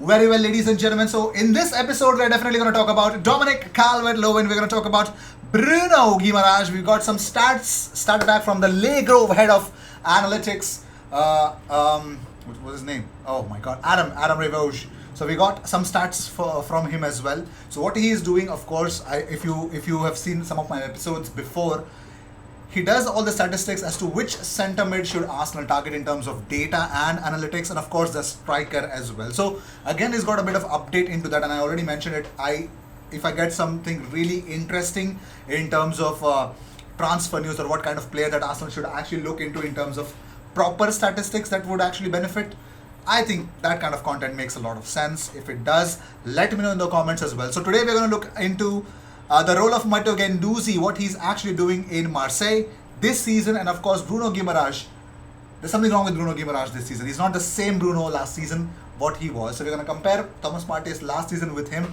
Very well, ladies and gentlemen. So, in this episode, we're definitely going to talk about Dominic Calvert-Lewin. We're going to talk about Bruno Guimaraes. We've got some stats started back from the Le Grove head of analytics. What was his name? Oh my God, Adam Revouge. So we got some stats from him as well. So what he is doing, of course, if you have seen some of my episodes before, he does all the statistics as to which centre mid should Arsenal target in terms of data and analytics, and of course the striker as well. So again, he's got a bit of update into that, and I already mentioned it. If I get something really interesting in terms of transfer news or what kind of player that Arsenal should actually look into in terms of proper statistics that would actually benefit, I think that kind of content makes a lot of sense. If it does, let me know in the comments as well. So today we're going to look into the role of Matteo Guendouzi, what he's actually doing in Marseille this season, and of course Bruno Guimaraes. There's something wrong with Bruno Guimaraes this season. He's not the same Bruno last season what he was. So we're going to compare Thomas Partey's last season with him,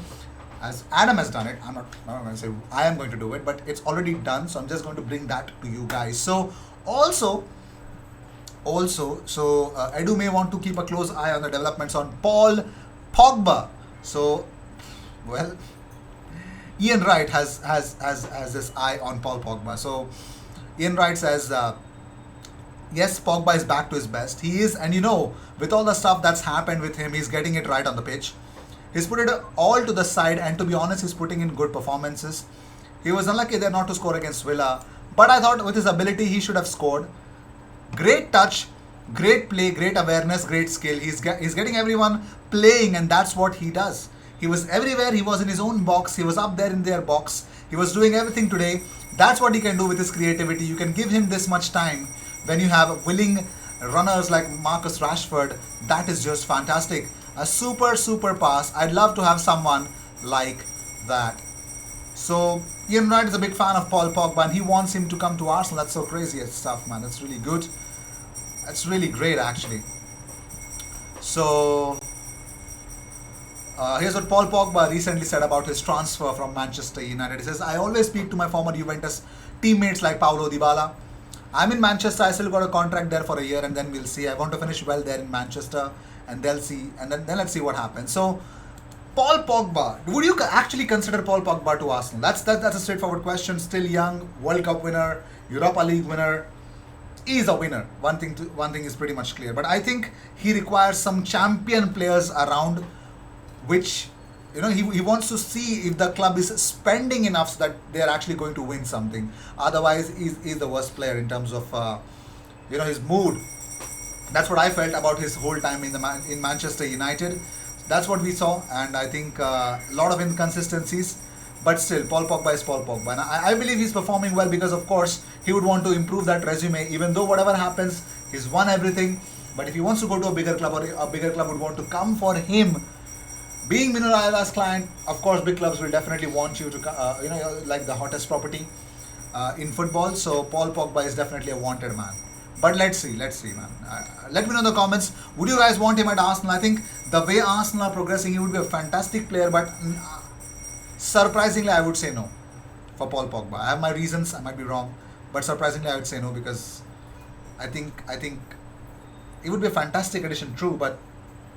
as Adam has done it. I'm not going to say I am going to do it, but it's already done. So I'm just going to bring that to you guys. So also, Edu may want to keep a close eye on the developments on Paul Pogba. So, well, Ian Wright has this eye on Paul Pogba. So Ian Wright says, yes, Pogba is back to his best. He is, and with all the stuff that's happened with him, he's getting it right on the pitch. He's put it all to the side, and to be honest, he's putting in good performances. He was unlucky there not to score against Villa, but I thought with his ability, he should have scored. Great touch, great play, great awareness, great skill. He's getting everyone playing, and that's what he does. He was everywhere. He was in his own box. He was up there in their box. He was doing everything today. That's what he can do with his creativity. You can give him this much time when you have willing runners like Marcus Rashford. That is just fantastic. A super pass. I'd love to have someone like that. So Ian Wright is a big fan of Paul Pogba, and he wants him to come to Arsenal. That's so crazy stuff, man. That's really good. That's really great, actually. So here's what Paul Pogba recently said about his transfer from Manchester United. He says, I always speak to my former Juventus teammates like Paulo Dybala. I'm in Manchester. I still got a contract there for a year, and then we'll see. I want to finish well there in Manchester, and they'll see, and then let's see what happens. So Paul Pogba, would you actually consider Paul Pogba to Arsenal? That's a straightforward question. Still young, World Cup winner, Europa League winner. He is a winner. One thing is pretty much clear. But I think he requires some champion players around, which he wants to see if the club is spending enough so that they are actually going to win something. Otherwise, he's the worst player in terms of his mood. That's what I felt about his whole time in Manchester United. That's what we saw, and I think a lot of inconsistencies. But still, Paul Pogba is Paul Pogba, and I believe he's performing well because, of course, he would want to improve that resume. Even though whatever happens, he's won everything. But if he wants to go to a bigger club, or a bigger club would want to come for him, being Mino Raiola's client, of course, big clubs will definitely want you to, like the hottest property in football. So Paul Pogba is definitely a wanted man. But let's see, man. Let me know in the comments. Would you guys want him at Arsenal? I think the way Arsenal are progressing, he would be a fantastic player. But surprisingly, I would say no for Paul Pogba. I have my reasons. I might be wrong, but surprisingly, I would say no because I think it would be a fantastic addition. True, but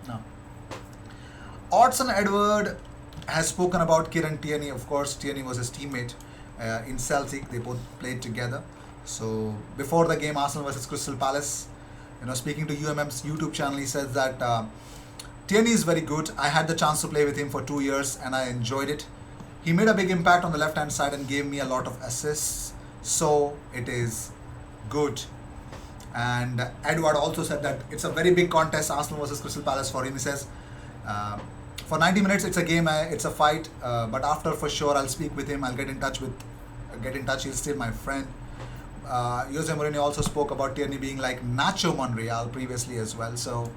no. Odsonne Edouard has spoken about Kieran Tierney. Of course, Tierney was his teammate in Celtic. They both played together. So before the game, Arsenal versus Crystal Palace, speaking to UMM's YouTube channel, he says that Tierney is very good. I had the chance to play with him for 2 years and I enjoyed it. He made a big impact on the left-hand side and gave me a lot of assists. So it is good. And Edward also said that it's a very big contest, Arsenal versus Crystal Palace for him. He says, for 90 minutes, it's a game, it's a fight. But after, for sure, I'll speak with him. I'll get in touch. He's still my friend. Jose Mourinho also spoke about Tierney being like Nacho Monreal previously as well. So,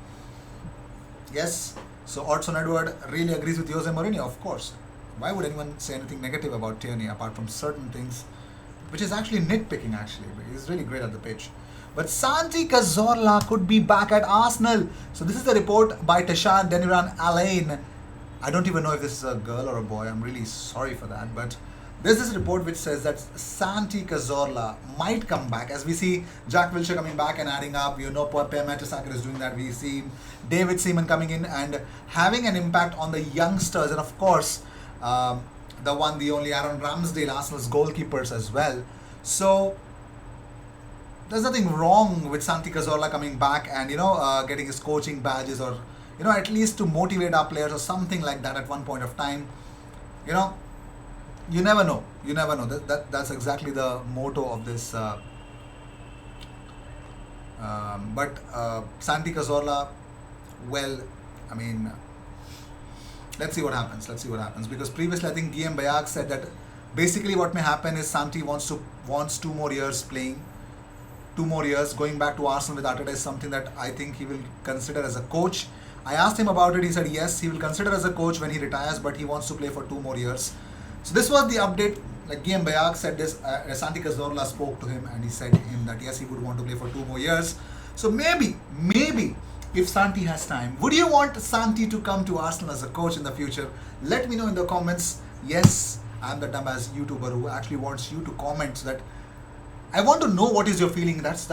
yes. So, Odsonne Edouard really agrees with Jose Mourinho, of course. Why would anyone say anything negative about Tierney apart from certain things, which is actually nitpicking, actually. He's really great at the pitch. But Santi Cazorla could be back at Arsenal. So, this is the report by Tashan Deniran Alain. I don't even know if this is a girl or a boy. I'm really sorry for that. But There's this report which says that Santi Cazorla might come back, as we see Jack Wilshere coming back and adding up. You know, Per Mertesacker is doing that. We see David Seaman coming in and having an impact on the youngsters, and of course, the one, the only Aaron Ramsdale, Arsenal's goalkeepers as well. So there's nothing wrong with Santi Cazorla coming back and getting his coaching badges, or at least to motivate our players or something like that at one point of time. You know, you never know. You never know. That's exactly the motto of this. But Santi Cazorla, well, I mean, let's see what happens. Let's see what happens, because previously I think Guillaume Bayag said that basically what may happen is Santi wants 2 more years playing. 2 more years going back to Arsenal with Arteta is something that I think he will consider as a coach. I asked him about it. He said yes, he will consider as a coach when he retires, but he wants to play for 2 more years. So this was the update. Like Guillaume Bayag said this, Santi Cazorla spoke to him and he said to him that yes, he would want to play for 2 more years. So maybe if Santi has time, would you want Santi to come to Arsenal as a coach in the future? Let me know in the comments. Yes, I'm the dumbass YouTuber who actually wants you to comment, so that I want to know what is your feeling. That's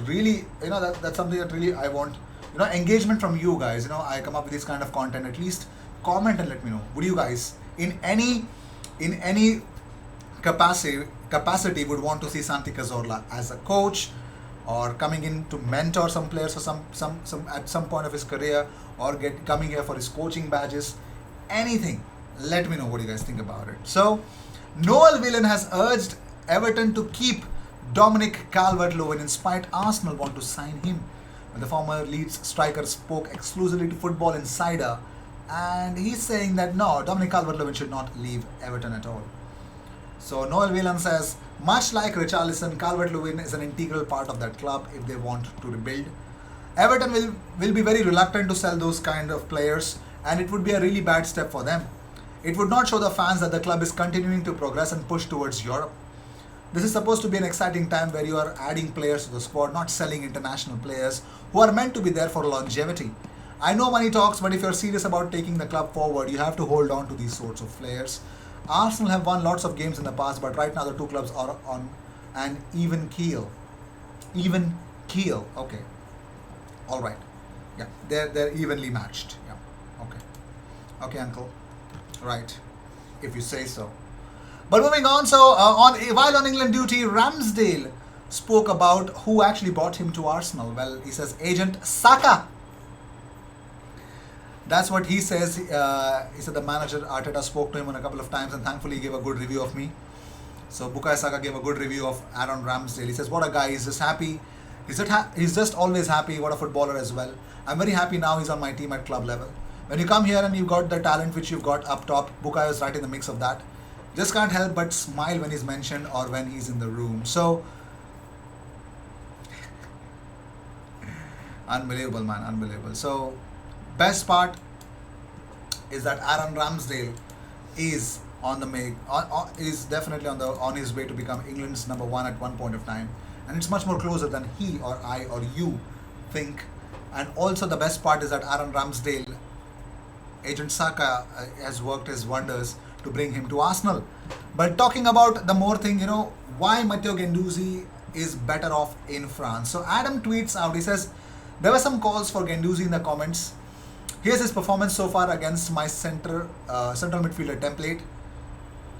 really, that's something that really I want, engagement from you guys. I come up with this kind of content. At least comment and let me know. Would you guys in any capacity would want to see Santi Cazorla as a coach, or coming in to mentor some players for some at some point of his career, or coming here for his coaching badges? Anything. Let me know what you guys think about it. So Noel Whelan has urged Everton to keep Dominic Calvert-Lewin in spite Arsenal want to sign him. The former Leeds striker spoke exclusively to Football Insider, and he's saying that no, Dominic Calvert-Lewin should not leave Everton at all. So Noel Whelan says, much like Richarlison, Calvert-Lewin is an integral part of that club if they want to rebuild. Everton will be very reluctant to sell those kind of players, and it would be a really bad step for them. It would not show the fans that the club is continuing to progress and push towards Europe. This is supposed to be an exciting time where you are adding players to the squad, not selling international players who are meant to be there for longevity. I know money talks, but if you're serious about taking the club forward, you have to hold on to these sorts of players. Arsenal have won lots of games in the past, but right now the 2 clubs are on an even keel. Even keel, okay. Alright. Yeah, they're evenly matched. Yeah, okay. Okay, uncle. Right. If you say so. But moving on, so while on England duty, Ramsdale spoke about who actually brought him to Arsenal. Well, he says Agent Saka. That's what he says. He said the manager Arteta spoke to him on a couple of times and thankfully he gave a good review of me. So Bukayo Saka gave a good review of Aaron Ramsdale. He says, what a guy, he's just happy. He's just always happy. What a footballer as well. I'm very happy now he's on my team at club level. When you come here and you've got the talent which you've got up top, Bukayo is right in the mix of that. Just can't help but smile when he's mentioned or when he's in the room. So, unbelievable, man, unbelievable. So, best part is that Aaron Ramsdale is on the make, is definitely on his way to become England's number 1 at one point of time, and it's much more closer than he or I or you think. And also the best part is that Aaron Ramsdale, Agent Saka has worked his wonders to bring him to Arsenal. But talking about the more thing, why Matteo Guendouzi is better off in France. So Adam tweets out, he says, there were some calls for Guendouzi in the comments. Here's his performance so far against my central midfielder template.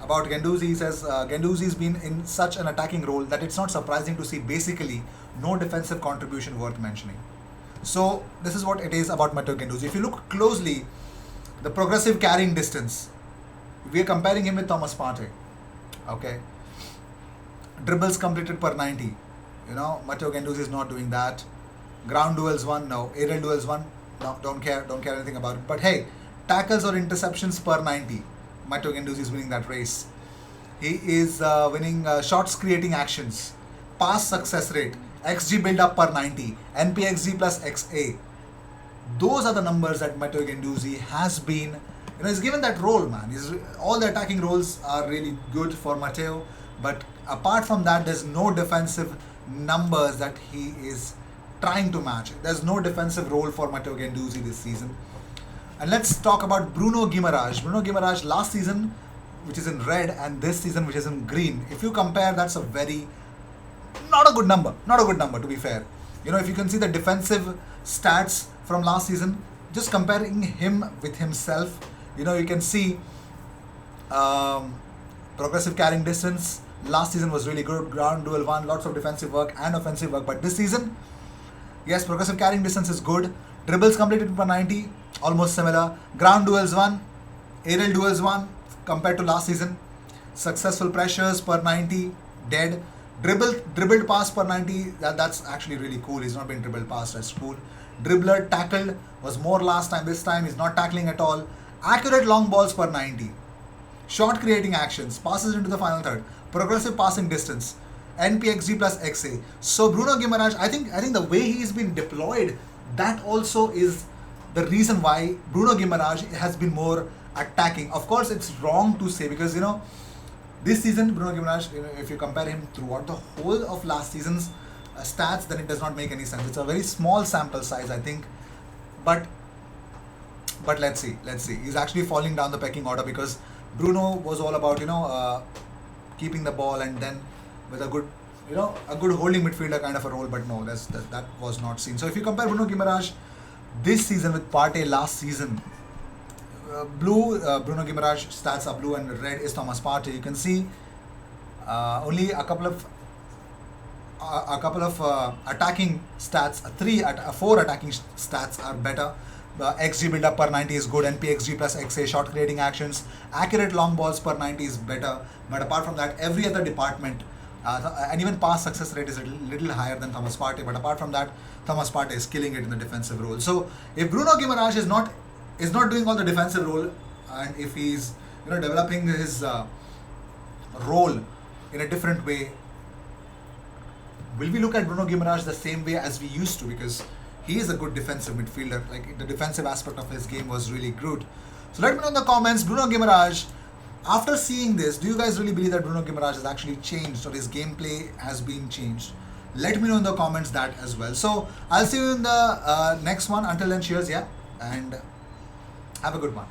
About Guendouzi, he says, Guendouzi's been in such an attacking role that it's not surprising to see basically no defensive contribution worth mentioning. So this is what it is about Matteo Guendouzi. If you look closely, the progressive carrying distance, we are comparing him with Thomas Partey. Okay. Dribbles completed per 90. Matteo Guendouzi is not doing that. Ground duels won, no. Aerial duels won, no. Don't care anything about it. But hey, tackles or interceptions per 90. Matteo Guendouzi is winning that race. He is winning shots creating actions, pass success rate, XG build up per 90, NPXG plus XA. Those are the numbers that Matteo Guendouzi has been. He's given that role, man. All the attacking roles are really good for Matteo, but apart from that, there's no defensive numbers that he is trying to match. There's no defensive role for Matteo Guendouzi this season. And let's talk about Bruno Guimaraes. Bruno Guimaraes last season which is in red, and this season, which is in green. If you compare, that's a very not a good number. Not a good number, to be fair. You know, if you can see the defensive stats from last season, just comparing him with himself, you know, you can see progressive carrying distance. Last season was really good. Ground duel 1, lots of defensive work and offensive work. But this season, yes, progressive carrying distance is good. Dribbles completed per 90, almost similar. Ground duels 1, aerial duels 1 compared to last season. Successful pressures per 90, dead. Dribbled pass per 90, that's actually really cool. He's not been dribbled past, that's cool. Dribbler tackled was more last time. This time he's not tackling at all. Accurate long balls per 90. Shot creating actions, passes into the final third. Progressive passing distance, NPXG plus XA. So Bruno Guimaraes, I think the way he's been deployed, that also is the reason why Bruno Guimaraes has been more attacking. Of course, it's wrong to say, because you know, this season Bruno Guimaraes, you know, if you compare him throughout the whole of last season's stats, then it does not make any sense. It's a very small sample size, I think, but let's see. He's actually falling down the pecking order, because Bruno was all about, you know, keeping the ball, and then with a good, you know, a good holding midfielder kind of a role. But no, that was not seen. So if you compare Bruno Guimaraes this season with Partey last season, Bruno Guimaraes stats are blue, and red is Thomas Partey. You can see only a couple of attacking stats, 4 attacking stats are better. XG build up per 90 is good, NPXG plus XA, shot creating actions, accurate long balls per 90 is better. But apart from that, every other department, and even pass success rate is a little higher than Thomas Partey. But apart from that, Thomas Partey is killing it in the defensive role. So if Bruno Guimaraes is not doing all the defensive role, and if he's, you know, developing his role in a different way, will we look at Bruno Guimaraes the same way as we used to? Because he is a good defensive midfielder. Like, the defensive aspect of his game was really good. So let me know in the comments, Bruno Guimaraes, after seeing this, do you guys really believe that Bruno Guimaraes has actually changed, or his gameplay has been changed? Let me know in the comments that as well. So I'll see you in the next one. Until then, cheers, yeah, and have a good one.